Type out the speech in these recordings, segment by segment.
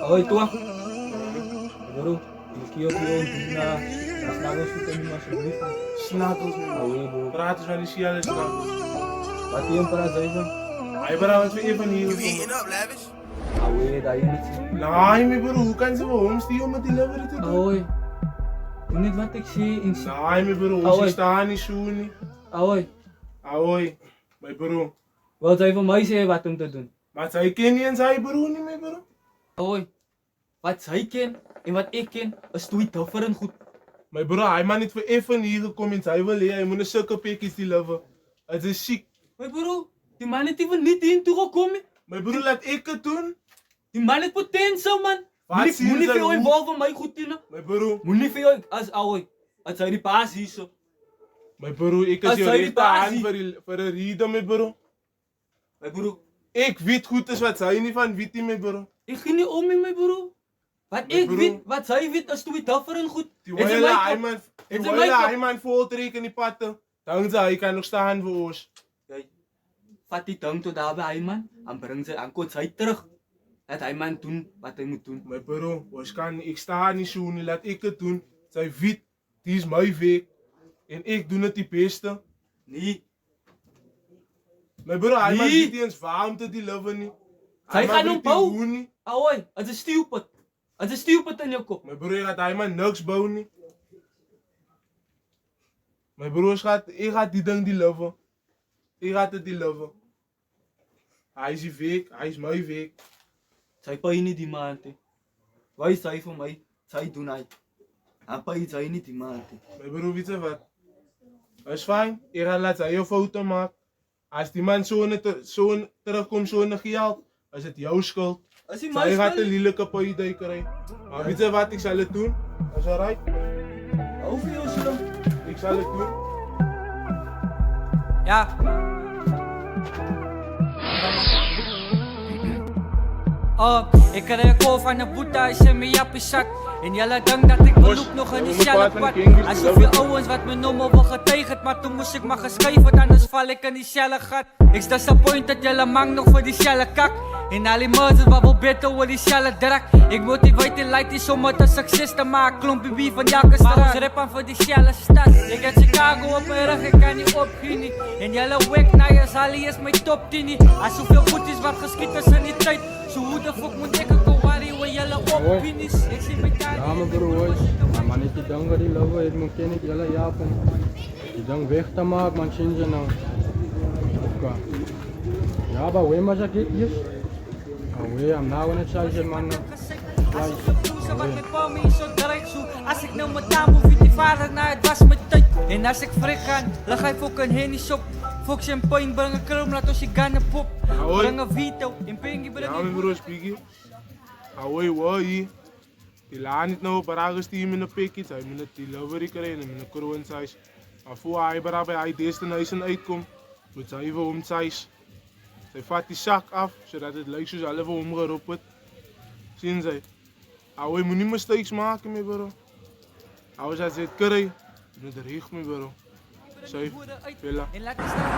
Oy, tua. Bro, kiyo na snagos kita ni alsjeblieft. Snagels, man. Away, bro. Praat eens van die Ciala snagels. Wat yung para sa iba? Ay, bro, wat we even hier komen. Away, tayo niet. Nee, maar bro, hoe kan ze voor ons die om het delivery te doen? Oy. Niet wat ik zie in Nee, maar bro, Ahoy. ze staan niet zo niet. Oy. Ahoy, mijn bro. Wat zou je van mij zeggen wat om te doen? Maar zij ken niet en zij bro niet, mijn bro. Oy. Wat zij ken en wat ik ken, is twee different goed. Mijn bro, hij mag niet voor even hier gekomen en zij wil leren. Hij moet een zulke pikjes deliver. Het is ziek. Maar bro, die man heeft even niet in toegekomen. Mijn bro, laat ik het doen. Die man heeft potentieel, man. Wat Moet zien niet ze veel hoe? involven van mij goed in. Mijn bro. Moet niet veel als oy. Als zij die paas hier zo. Mijn bro, ik is Als je zij die rechter aan baas voor de reden, mijn bro. Maar bro, Ik weet goed is wat zij niet van weet, mijn bro. ik ging niet om met mijn bro. Wat Mijn ik bro. weet, wat zij weet, is twee different goed. Die Het is willen mijn hij kop. man, Het die is willen mijn kop. hij man voltrekken die patten. Dan zei hij kan nog staan voor ons. Kijk, vat die tong tot daar bij hij man. En breng ze aan kort zij terug. Laat hij man doen wat hij moet doen. Mijn bro, waarschijnlijk, ik sta niet zo niet, laat ik het doen. Zij weet, die is mijn week. En ik doe het die beste. Nee, Mijn bro, hij man Nee. weet niet eens waarom te deliver niet. zij Hij man gaan weet hem niet hoe bouwen. niet. Oei, het is stupid. Het is stupid in je kop. Mijn broer gaat hij man niks bouwen niet. Mijn broer ik ga die ding deliver. Ik ga het deliver. Hij is die week, hij is mijn week. Zij pay niet die maand. Wij zij voor mij, zij doen hij. En pay zij niet die maand. Mijn broer, weet je wat? Dat is fijn. Ik ga laten hij een foto maken. Als die man zo terugkomt, zo een geld, is het jouw schuld. Als hij Zij mij gaat een spel, lelijke paai krijgen. Maar weet je wat, ik zal het doen. Dat is alright. hoeveel is dan? Ik zal het doen. Ja. Oh, ik krijg een call van de boete, hij zet me op je zak. En jullie denken dat ik beloop nog in diezelfde pad. Hij zoveel ouwens wat me noemen wel getegend, maar toen moest ik maar geschreven, anders val ik in diezelfde gat. Ik disappoint dat jullie mang nog voor diezelfde kak. En al die murders wat wel beter over diezelfde drak. Ik motiveer die light die om het een succes te maken. Klompje wie van elke straat. Maar ons rappen voor diezelfde stad. Ik heb Chicago op mijn rug, ik kan niet opgieten. En jullie wek naar je Sally is mijn top 10. Als zoveel boetes wat geschiet is in die tijd. Zo hoe de fuck moet ik ook worry waar jullie opinies. Ik zie mijn tijd. Ja, mijn broers. Maar niet die ding die lopen, ik moet niet jullie helpen. Die ding weg te maken, man, zien ze nou. Oké. Ja, maar hoe mag ik dit hier? Oh, I'm now in het zuiden, man. Als ik verpoezen wat met pa me zo draait zo. Als ik nou mijn taam hoef je die vader naar het was mijn tijd. En als ik frik ga, lag hij ook een henny shop. Fox en pijn, breng een krum, laat ons je gannen pop. Ahoy. Breng een vito, en pingy breng Ja, je mijn broer, Spiggy. Ahoy, woi. Die laat niet nou paragus team in de pikkie. Hij moet het delivery krijgen en een kroon size. Maar voor hij bij hij deze huis uitkomt, moet hij even om size. Zij vat die zak af, zodat het lijkt zoals alle even omgeroepen. Zien zij. Ahoy, moet niet mistakes maken, mijn bro. Ahoy, als hij het krijgt, moet het recht, mijn bro. Zij, Villa. En laat die staan.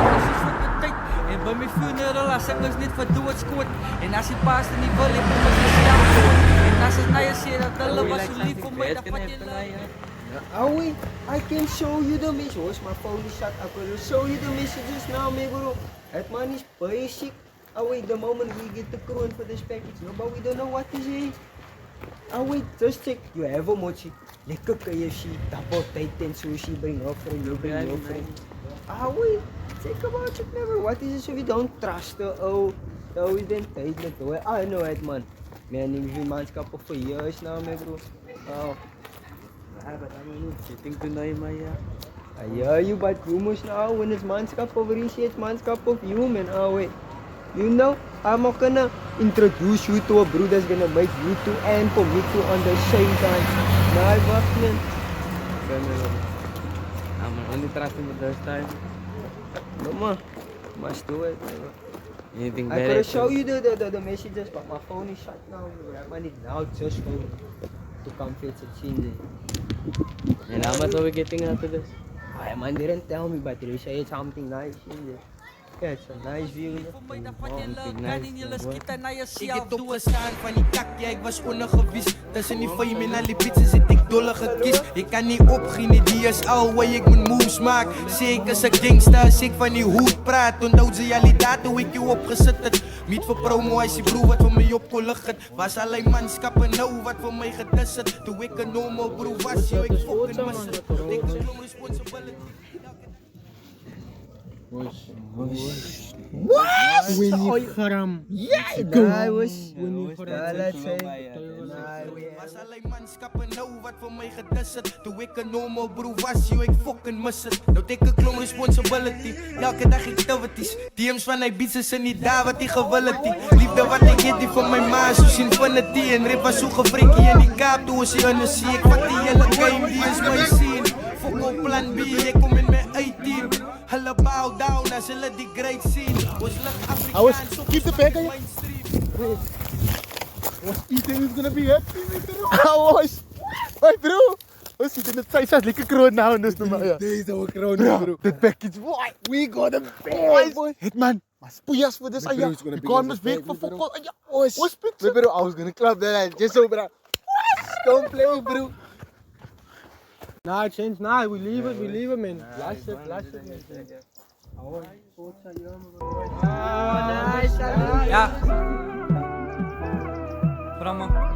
Precies op de tijd. En bij mijn funeral, als ik dus niet voor dood scoort. En als je paast en niet wil, ik moet het niet zelf. En als het naar je zit, dat alle was zo lief voor mij, dat vat je Aui, I can show you the message. Where's my phone is shut up? I will show you the messages now, me bro. That man is basic. Aui, the moment we get the crown for this package, no, but we don't know what is it. Aui, just check. You have a mochi. Lekker KFC, double titan sushi, bring your friend, you bring your friend. Aui, check about it never. What is it so we don't trust the we don't take it away. I know it, man. Man, ik ben manskap voor years now, me bro. Oh. Sitting tonight, Maya. Yeah, you but you must know when it's manskap of research, manskap of human. Oh wait. You know, I'm not gonna introduce you to a bro that's gonna make you two and for me two on the same time. Nah, wacht man. I'm only trusting the first time. No man, must do it. Anything I better? could show you the messages, but my phone is shut now. I need now just phone to come fetch it. And how much are we getting after this? I man didn't tell me, but they say something nice in there. Yeah, it's a nice view. Voor mij dat wat je leuk kan in jullie schieten naar Ik jezelf het doen. opgestaan van die kak, ja ik was ondergewies. Tussen die fame en al die bitches zit ik dolle gekies. Ik kan niet opginnen, die is al waar ik mijn moves maak. Zeker als een gangster, als ik van die hoed praat. Onthoud ze jullie data, hoe ik je opgezet het. Niet voor promo, als je broer wat voor mij opgelucht het. Was alleen manschappen nou wat voor mij getest het. Toen ik een normal broer was, yo ik fucking mis het. Ik neem responsibility. Was alleen manschappen nou wat voor mij getest het. Toen ik een normal broer was, yo ik fucking mis het. Nou take een klom responsibility. Elke dag activities. DM's van hij beats is er niet daar wat die gewillig. Liefde wat ik get die van mijn ma, soos infinity. En rip was zo gefrikkie in die kaap, toen was hij undersea. Ik vat die hele game, die is mijn scene. Fuck op plan B, ik kom in mijn A-team. Hulle bow down as hulle die great scene. Was lucht Afrikaans op keep the back on you. mainstream. Ethan is gonna be happy with it. Was. Hey bro. We zitten in het tijd, zes lekker kroon nou in dus maar ja. Deze oude kroon, bro. Dit package, boy. We got a bag, boy. Hitman, maar spoejas voor this, Bro, ja. it's gonna You be can't a just wait bag, for bro. ja. What's picture? Bro, I was gonna clap that ass. Just so, bro. Don't play, bro. Nah, change, nah, we leave it, man. Last it, man. Ja. Brahma.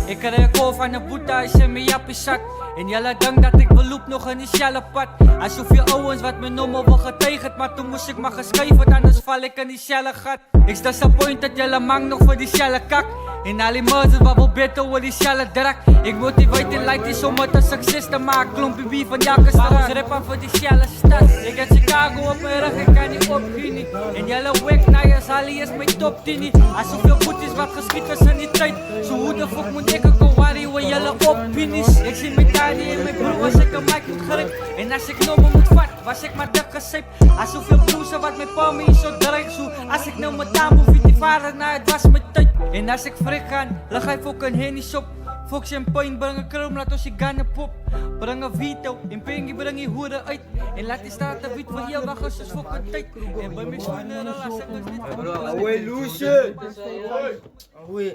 Ik krijg een call van een boete, hij zet me op je zak. En jullie denken dat ik beloop nog in diezelfde pad. Als zoveel ouwens wat me nummer wel getegend. Maar toen moest ik maar geschreven, anders val ik in diezelfde gat. Ik disappoint dat jullie mang nog voor diezelfde kak. En al die murders wat wel beter voor diezelfde drak. Ik motiveer en like die om het een succes te maken. Klompje wie van Jakkers straat. Rappen voor diezelfde stad. Ik heb Chicago op mijn rug, ik kan niet opginnen. En jullie wek naar je Sally is mijn top 10. Als zoveel goed is wat geschiet is in die tijd. Zo hoe de fuck moet ik een worry waar jullie opinies. Ik zie mijn daddy en mijn broer als ik een mic moet grip. En als ik nummer moet vat, was ik maar dik gezip. Als zoveel broers wat mijn pa me zo dreig zo. Als ik nou mijn taam hoef die vader naar het was mijn tijd. En als ik frik gaan, leg hij ook een hennies op. Fox champagne, breng een krum, laat ons je gannen pop. Breng een vito, en pengie breng je hoeren uit. En laat die straten wit voor heel wacht als je voor een tijd. En bij mij schoenen relaas, ik was niet. Away, Lucian!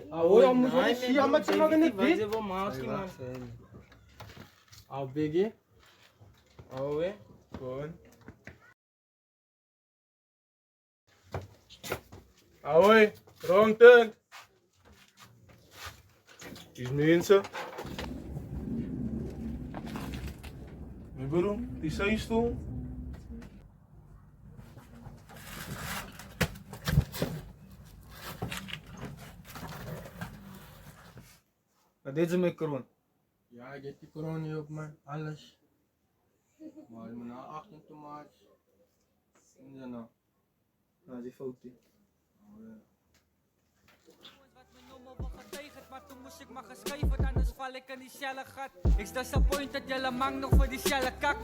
Ahoy, moet je zien, maar je nog in het wit. Al biggie. Ahoy. Gewoon. Ahoy, wrong turn. Die mensen. Mijn broer, die zijstoel. Dit is mijn kroon. Ja, ik heb die corona hier op man, alles. Maar je moet naar 18 tomaat. En dan nou. Nou, die foto. Maar toen moest ik maar geschreven, anders val ik in diezelfde gat. Ik disappoint dat jullie mang nog voor diezelfde kak.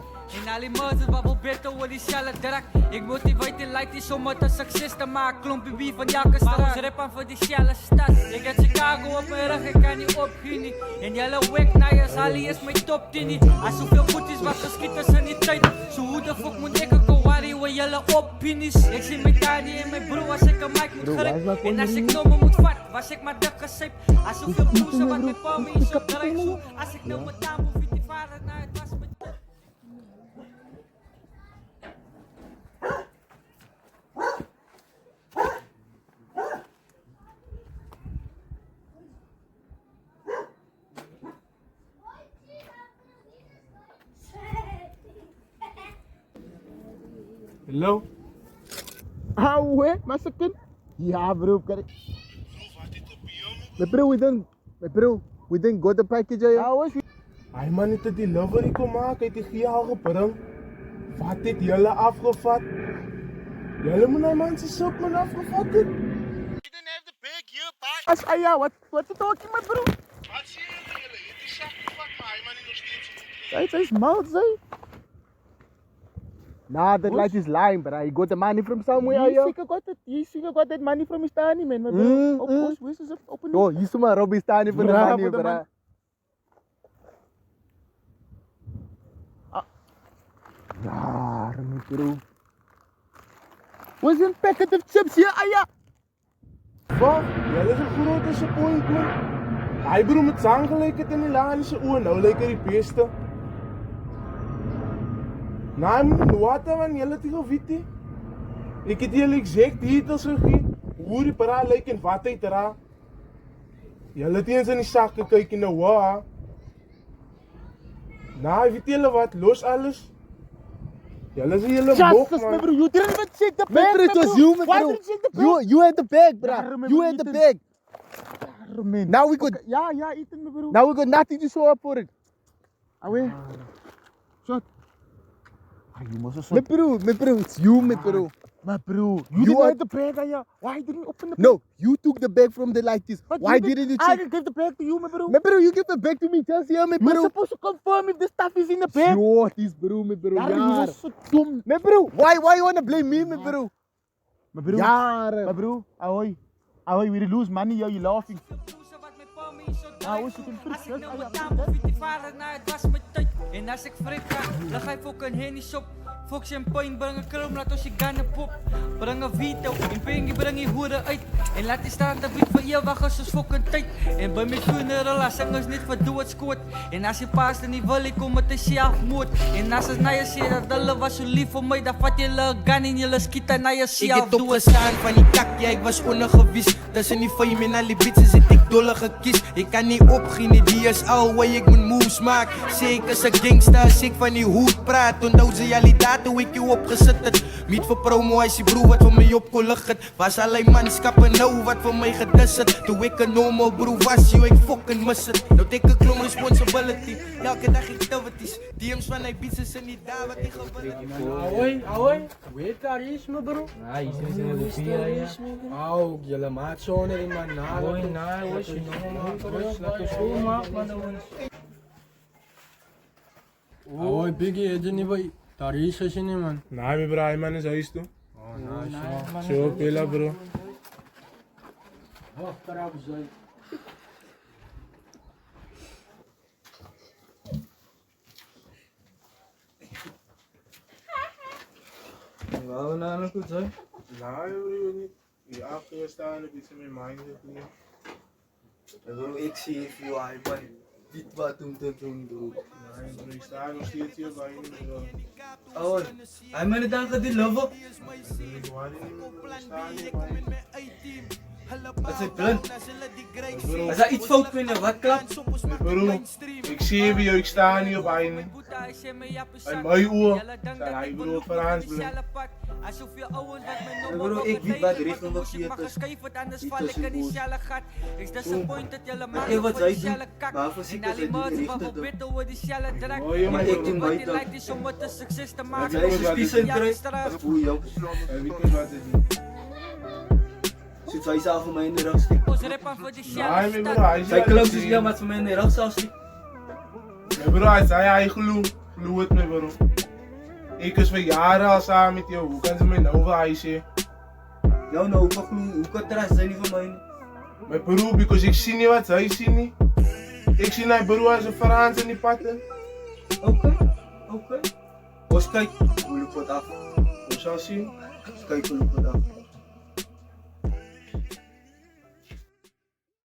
En al die murders wat wel beter voor diezelfde drak. Ik motiveer en like die om het een succes te maken. Klompje wie van Jakkers straat. Maar ons rappen voor diezelfde stad. Ik heb Chicago op mijn rug, ik kan niet opginnen. En jullie wek naar je Sally is mijn top 10. Als zoveel goed is wat geschiet is in die tijd. Zo hoe de fuck moet ik een worry waar jullie opinies. Ik zie mijn daddy en mijn broer als ik een mic moet grip. En als ik nummer moet vat, was ik maar dik gezip. Als zoveel broers wat mijn pa me zo dreig zo. Als ik nou mijn taam hoef die vader naar het was mijn tijd. Hello? Ahoy, maar second. Ja, bro, kan ik. Bro, we didn't got the package, ja. Hij man niet dat die lover ik kon maken, heeft die gier al gebrand. Wat dit jullie afgevat? Jullie moet naar mensen zoek man afgevat dit. As, ja, wat is talking, my bro? Wat zie je jullie? Je hebt die zak gevat, maar hij man niet nog steeds. Hij is mouth, say. Nah, that light is lying, bro. He got the money from somewhere, yo. He got that money from his tani, man. Of course, we open. Oh, he's my Robbie's tani for the money, bro. Ja, bro. Was een packet of chips hier, Aya? Wat? Jelle is een groot disappointment. Hij bro, met zang gelijk het in die lanische oor, nou lijkt hij die beste. Nou, moet je wat man, jelle tegen Viti. Ik heb jullie exact titels gegeven, hoe die para lijkt en wat hij eraan. Jelle heeft eens in die zakken kijken naar wat. Nou, weet jullie wat, los alles. Jelle is een hele mok, Justice, man. bro. You didn't even check the Man, bag, bro, it was you, man, Why bro. didn't you check the bag? You had the bag, bro. Yeah, I remember You had the eating. bag. Man. Now we got, Ja, eating me, bro. now we got nothing to show up for it. Away. Shot. You must have Me bro, it's you, me bro. Maar bro, you You didn't are- have the bag, Aya. Why didn't you open the bag? No, you took the bag from the like this. But Why didn't you I check? didn't give the bag to you, my bro. Me bro, you give the bag to me, just here, me You're bro. supposed to confirm if the stuff is in the bag. Yo, this bro, me bro. Ja, you Jaar. was so dom. Me bro, why you wanna blame me, me bro? Maar bro, Jaren. maar bro, ahoy. Ahoy, we lose money, yo, you laughing. Nou, hoe is het in Fries? Als ik nou mijn taal of die vader naar het was mijn tijd. En als ik frik ga, dan ga ik ook een hennis op. Fok champagne, breng een krom, laat ons je gannen pop. Breng een vito, en pingie breng je hoeren uit. En laat die staan de brief van je wachten zoals fucking tijd. En bij mijn funeral, als zangers niet voor dood scoort. En als je paas er niet wil, ik kom met een zelfmoord. En als het naar je zegt dat alle was zo lief voor mij, dan vat je le gun en je schieten naar Ik jezelf. heb opgestaan van die kak, ja, ik was ondergewies. Tussen die fame en al die bitches zit ik dolle gekies. Ik kan niet opginnen, die is al waar ik mijn moves maak. Zeker is een gangster als ik van die hoed praat. Onthou ze jullie datum hoe ik je opgezet het. Niet voor promo als die broer wat voor mij op kon liggen. Was alleen manschappen nou wat voor mij gedist het. Toen ik een normal broer was, joh, ik fucking mis het. Nou take een klom responsibility. Elke dag activities. DM's van die bitches zijn niet daar wat ik gewillig. Ahoy. Weet daar is me, bro. Ah, hier is in de bier, ja. Au, jullie maat zo in mijn naam. Hoi, nee, was je nog Laat ons schoonmaken, man. Ahoy, Biggie, heb je niet bij? Daar is je niet, man. Nou, me bro, hij man is huis toe. Zo, pila bro. Wacht, daar zijn. Wou we nou nog goed zijn? Nou, bro, niet. Die achter staan, die zijn mijn mind niet. Bro, ik zie veel hij man. Dit wat om te doen, bro. Nee, bro, ik sta nog steeds hier bij je, bro. Oh, hij man dan gaat die loven. Ik wou niet meer, bro. Ik sta hier bij je. Dat is plan. Als er iets fout met wat klapt. Bro, ik zie je, ik sta hier bij je. En mijn oor, zal hij bro Frans bro. Bro, ik weet wat de richting wat je het is. Ik wat zij doen, maar voor zeker zijn die richting doen. Oh, Maar ik doe mij dat. Maar zij is een spiesentrui, dat voel je ook. En weet je wat het is? Zit zij zelf voor mij in de rug stikt. Nee, bro, hij is Zij klopt dus niet met voor mij in de rug zelf stikt. bro, hij zei hij geloof het me bro. Ik is voor jaren al samen met jou, hoe kan ze mij nou verhuizen? Nou, hoe kan het rest zijn niet van mij? Mijn bro, because ik zie niet wat zij zien niet. Ik zie mijn bro als een Frans in die patten. Oké. Os kijk, hoe lukt het af? Hoe zal zien? Kijk hoe lukt het af.